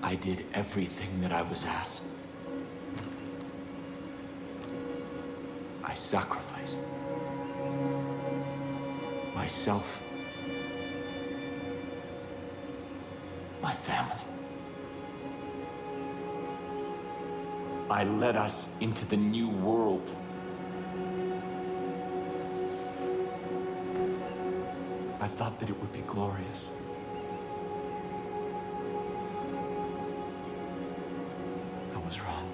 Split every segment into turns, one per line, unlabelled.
I did everything that I was asked. I sacrificed myself, my family. I led us into the new world. I thought that it would be glorious. I was wrong.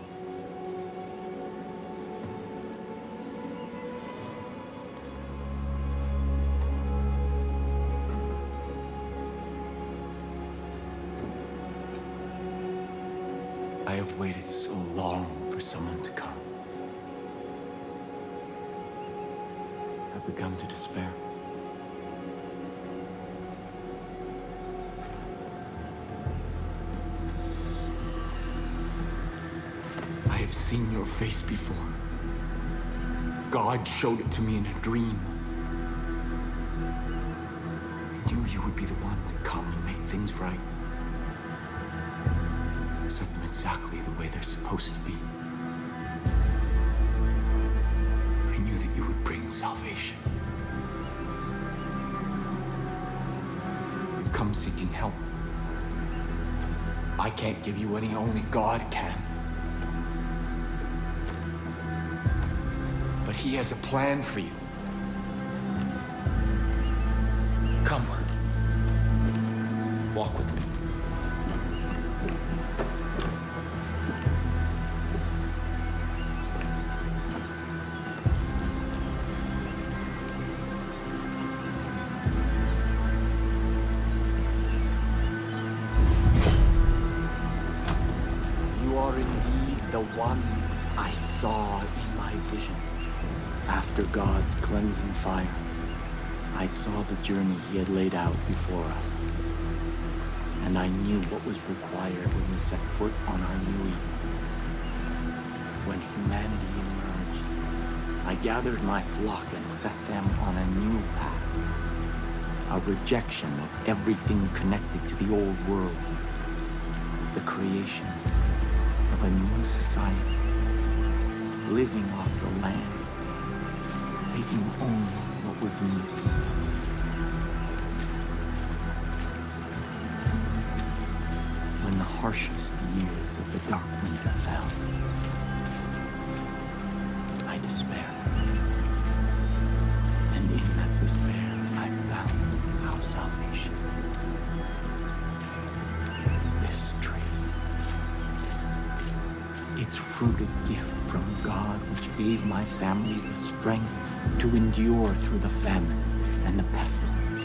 I have waited so long for someone to come. I've begun to despair. I have seen your face before. God showed it to me in a dream. I knew you would be the one to come and make things right. Set them exactly the way they're supposed to be. I knew that you would bring salvation. You've come seeking help. I can't give you any, only God can. But He has a plan for you. Come. Walk with me. You are indeed the one I saw in my vision. After God's cleansing fire, I saw the journey He had laid out before us. And I knew what was required when we set foot on our new Eden. When humanity emerged, I gathered my flock and set them on a new path. A rejection of everything connected to the old world. The creation of a new society. Living off the land. Taking only what was needed. When the harshest years of the dark winter fell, I despaired. And in that despair, I found our salvation. This tree. Its fruit a gift from God, which gave my family the strength to endure through the famine and the pestilence.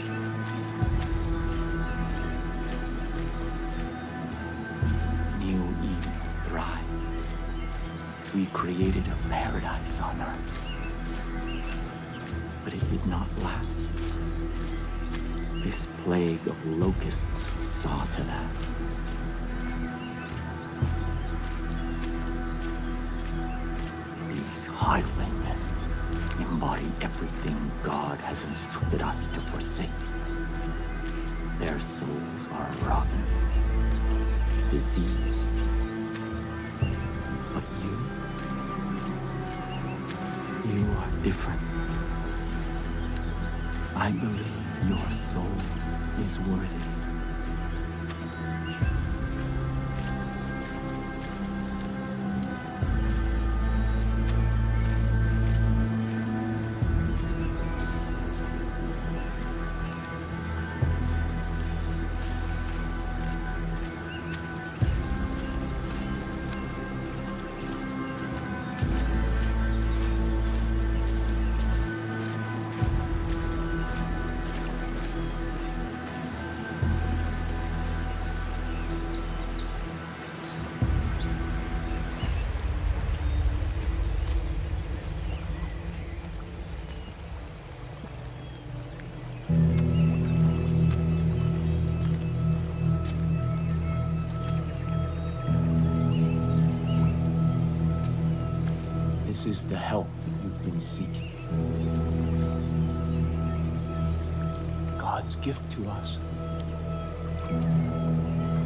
New Eden thrived. We created a paradise on earth. But it did not last. This plague of locusts saw to that. These highwaymen embody everything God has instructed us to forsake. Their souls are rotten, diseased. But you are different. I believe your soul is worthy. This is the help that you've been seeking. God's gift to us.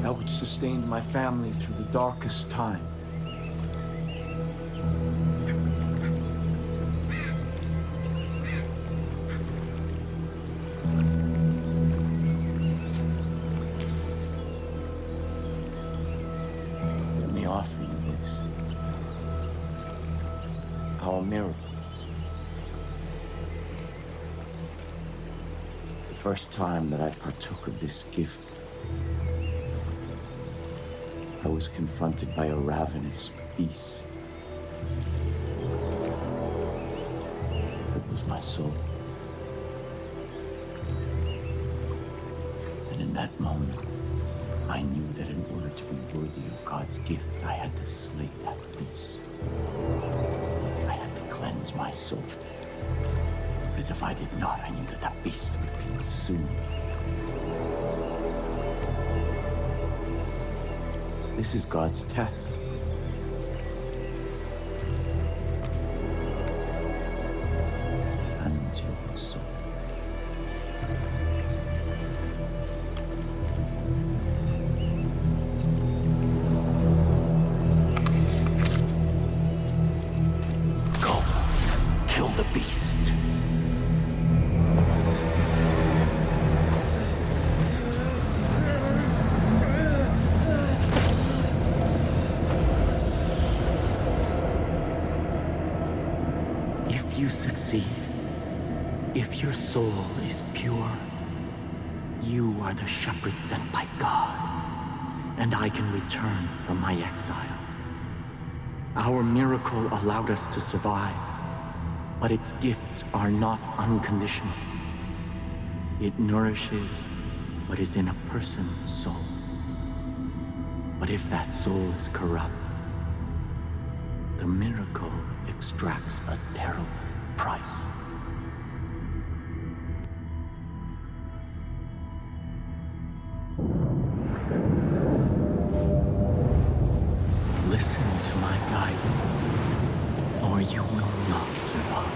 that which sustained my family through the darkest time. Let me offer you this. Our miracle. The first time that I partook of this gift, I was confronted by a ravenous beast. It was my soul. And in that moment, I knew that in order to be worthy of God's gift, I had to slay that beast. I had to cleanse my soul. Because if I did not, I knew that that beast would consume me. This is God's test. Cleanse your soul. Go, kill the beast. If you succeed, if your soul is pure, you are the shepherd sent by God, and I can return from my exile. Our miracle allowed us to survive, but its gifts are not unconditional. It nourishes what is in a person's soul. But if that soul is corrupt, the miracle extracts a terrible price. Listen to my guidance, or you will not survive.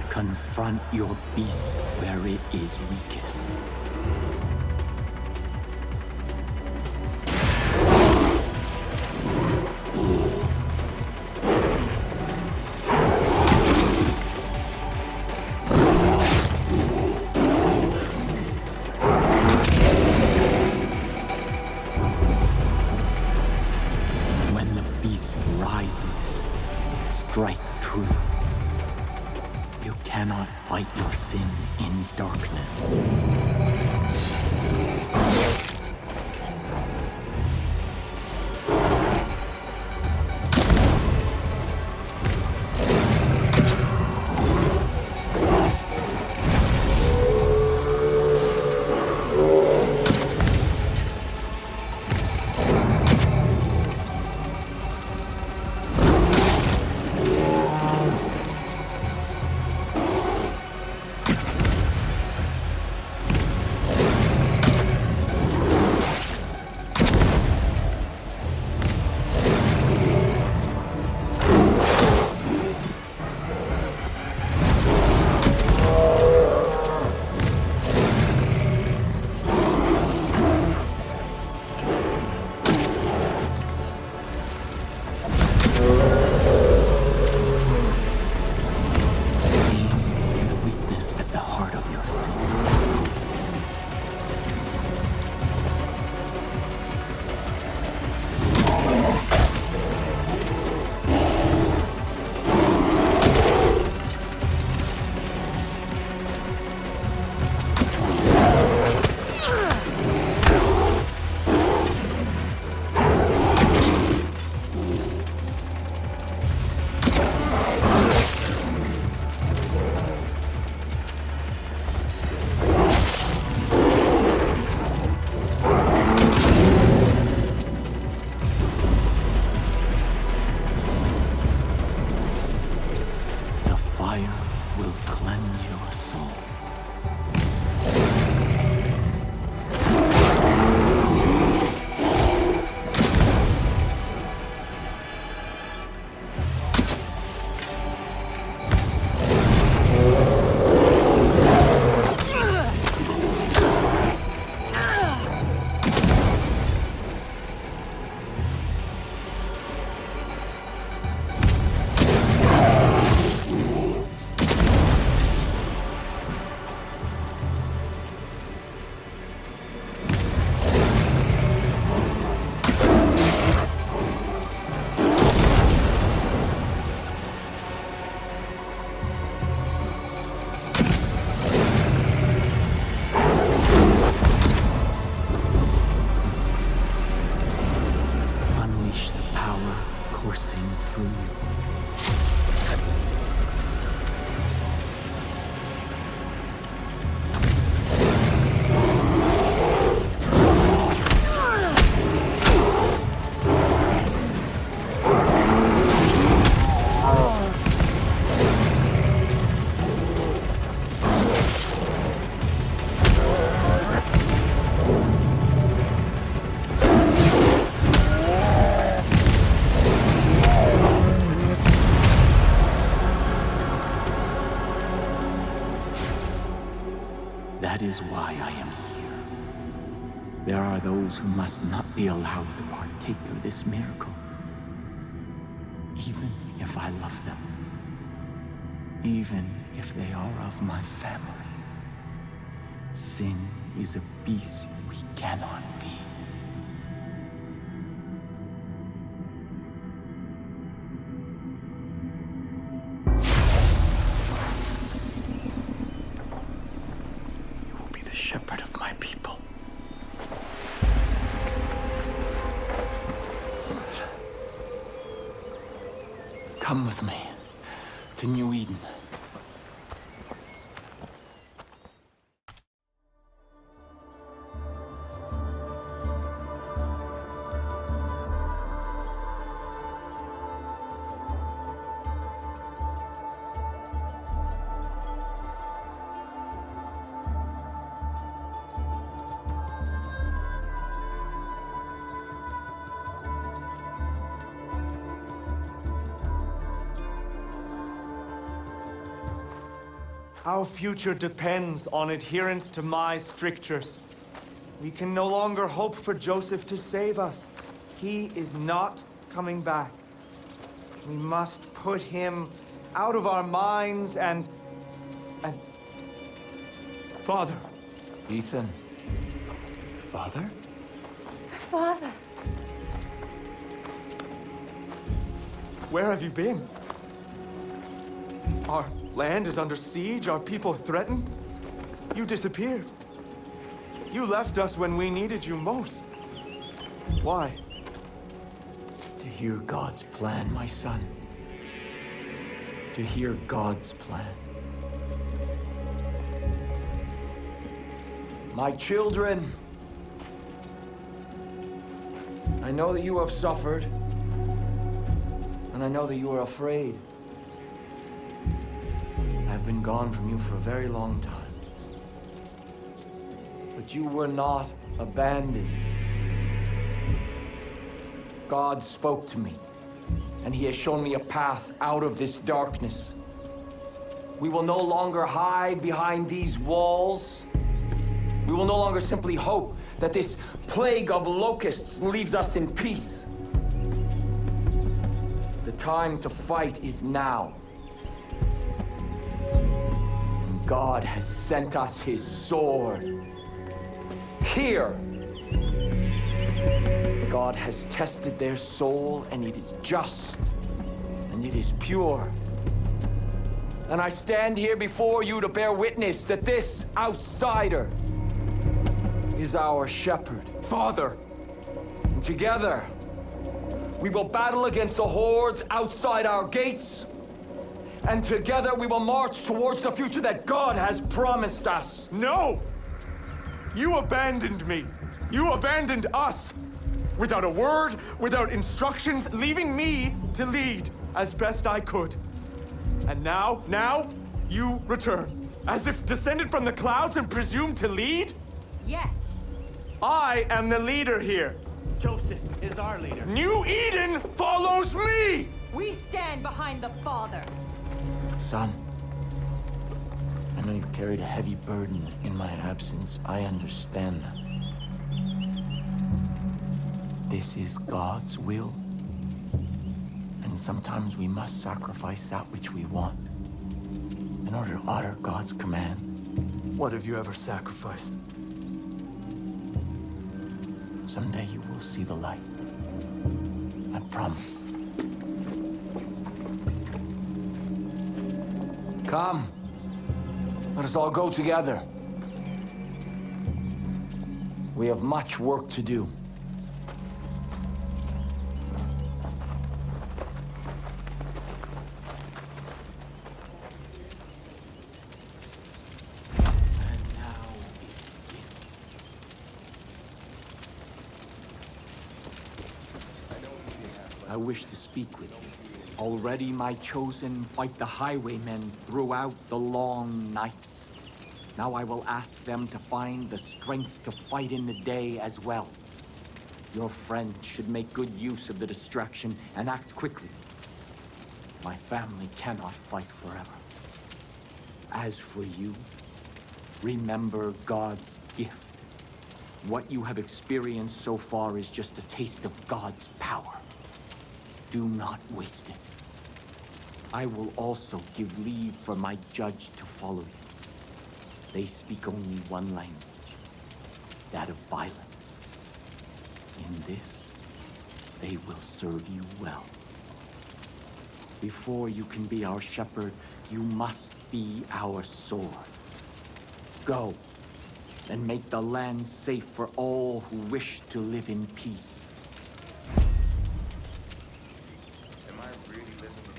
Confront your beast where it is weakest. When the beast rises, strike true. You cannot fight your sin in darkness. will cleanse your soul. Coursing through you. That is why I am here. There are those who must not be allowed to partake of this miracle. Even if I love them. Even if they are of my family. Sin is a beast we cannot be. Shepherd of my people. Come with me to New Eden.
Our future depends on adherence to my strictures. We can no longer hope for Joseph to save us. He is not coming back. We must put him out of our minds and... Father.
Ethan. Father?
The father.
Where have you been? Our land is under siege, our people threatened. You disappeared. You left us when we needed you most. Why?
To hear God's plan, my son. To hear God's plan. My children, I know that you have suffered, and I know that you are afraid. I've been gone from you for a very long time. But you were not abandoned. God spoke to me, and He has shown me a path out of this darkness. We will no longer hide behind these walls. We will no longer simply hope that this plague of locusts leaves us in peace. The time to fight is now. And God has sent us His sword. Here, God has tested their soul, and it is just, and it is pure. And I stand here before you to bear witness that this outsider is our shepherd.
Father!
And together, we will battle against the hordes outside our gates. And together we will march towards the future that God has promised us.
No! You abandoned me. You abandoned us. Without a word, without instructions, leaving me to lead as best I could. And now, You return, as if descended from the clouds and presumed to lead?
Yes.
I am the leader here.
Joseph is our leader.
New Eden follows me!
We stand behind the Father.
Son, I know you've carried a heavy burden in my absence. I understand that. This is God's will. And sometimes we must sacrifice that which we want in order to honor God's command.
What have you ever sacrificed?
Someday you will see the light. I promise. Come. Let us all go together. We have much work to do. I wish to speak with you. Already my chosen fight the highwaymen throughout the long nights. Now I will ask them to find the strength to fight in the day as well. Your friend should make good use of the distraction and act quickly. My family cannot fight forever. As for you, remember God's gift. What you have experienced so far is just a taste of God's power. Do not waste it. I will also give leave for my judge to follow you. They speak only one language, that of violence. In this, they will serve you well. Before you can be our shepherd, you must be our sword. Go, and make the land safe for all who wish to live in peace.
Am I really living